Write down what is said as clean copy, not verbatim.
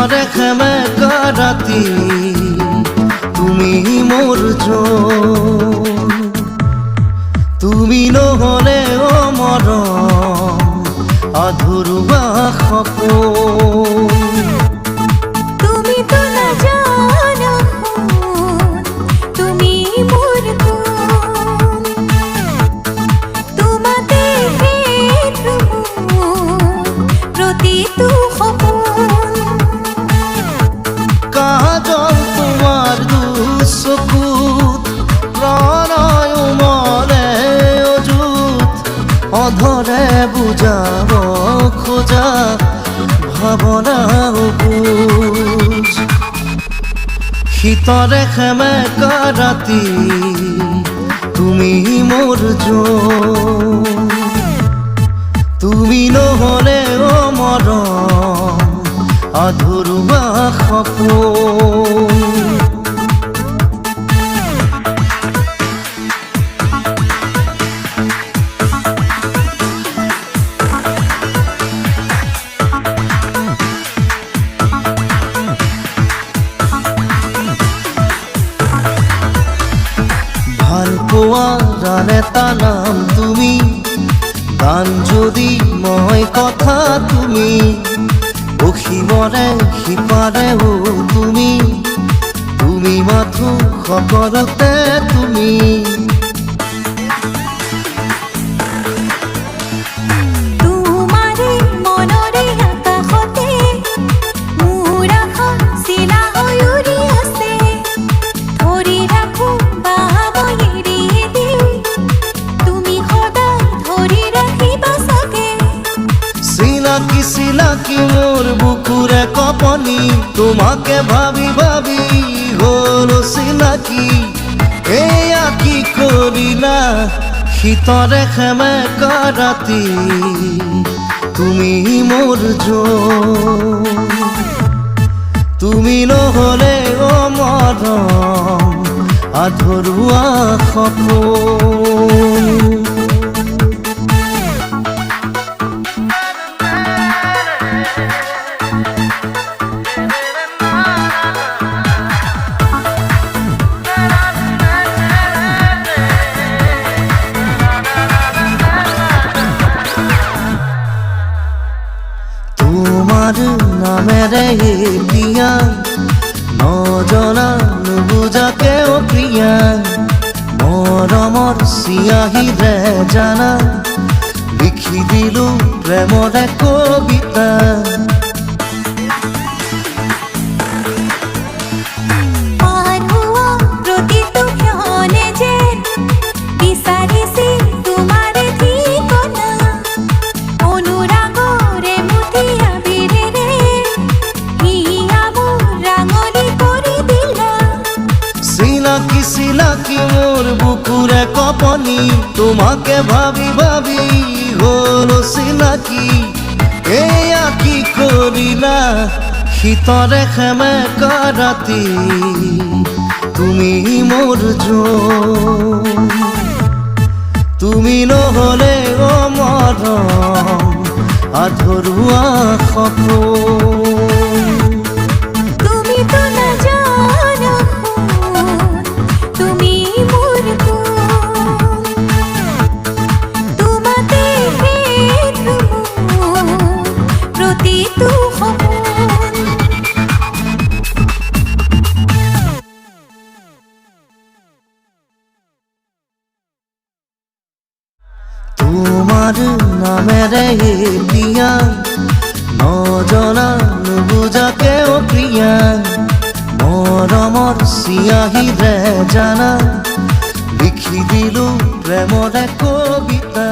শীতৰে সেমেকা ৰাতি তুমি মোৰ জন, তুমি নহ'লে মৰম আধৰুৱা সপোন। তুমি তো নাজানা তুমি মোৰ কোন, তোমাতে প্ৰতিটো সপোন। কাজল তোমাৰ দুচকুত প্ৰণয় মনে অযুত, অধৰে বুজাব খোজা ভাৱনা বুজ। শীতৰে সেমেকা ৰাতি তুমি মোৰ জন, তুমি নহ'লে মৰম আধৰুৱা সপোন। ভালপোৱাৰ এটা নাম তুমি, গান যদি মই কথা তুমি, অসীমৰে সিপাৰেও তুমি, তুমি মাথো সকলোতে তুমি। তোমাৰে মনৰে আকাশতে মোৰ আশা চিলা হৈ উৰি আছে, ধৰি ৰাখো বা মই এৰি দিওঁ, তুমি সদায় ধৰি ৰাখিবা চাগে। চিনাকি চিনাকি মোৰ বুকুৰে কপনি, তোমাকে ভাবি ভাবি হ'ল চিনাকি। এয়া কি কৰিলা শীতৰে সেমেকা ৰাতি তুমি মোৰ জন, তুমি নহ'লে মৰম আধৰুৱা সপোন। তোমাৰ নামেৰে এতিয়া নজনা নুবুজাকে প্ৰিয়া, মৰমৰ চিয়াহীৰে জানা লিখি দিলো প্ৰেমৰে কবিতা। পাৰ হোৱা প্ৰতিটো ক্ষণে যেন বিচাৰিছিল তোমাৰে ঠিকনা, অনুৰাগৰে মুঠি আবিৰেৰে হিয়া মোৰ ৰাঙলী কৰি দিলা। চিনাকি চিনাকি মোৰ বুকুৰে কপনি, তোমাকে ভাবি ভাবি হ'ল চিনাকি। এয়া কি কৰিলা শীতৰে সেমেকা ৰাতি তুমি মোৰ জন, তুমি নহ'লে মৰম আধৰুৱা সপোন। তুমি তো নাজানা তুমি মোৰ কোন, তোমাতে প্ৰতিটো সপোন। তোমাৰ নামেৰে এতিয়া নজনা নুবুজাকে প্ৰিয়া, মৰমৰ চিয়াহীৰে জানা লিখি দিলো প্ৰেমৰে কবিতা।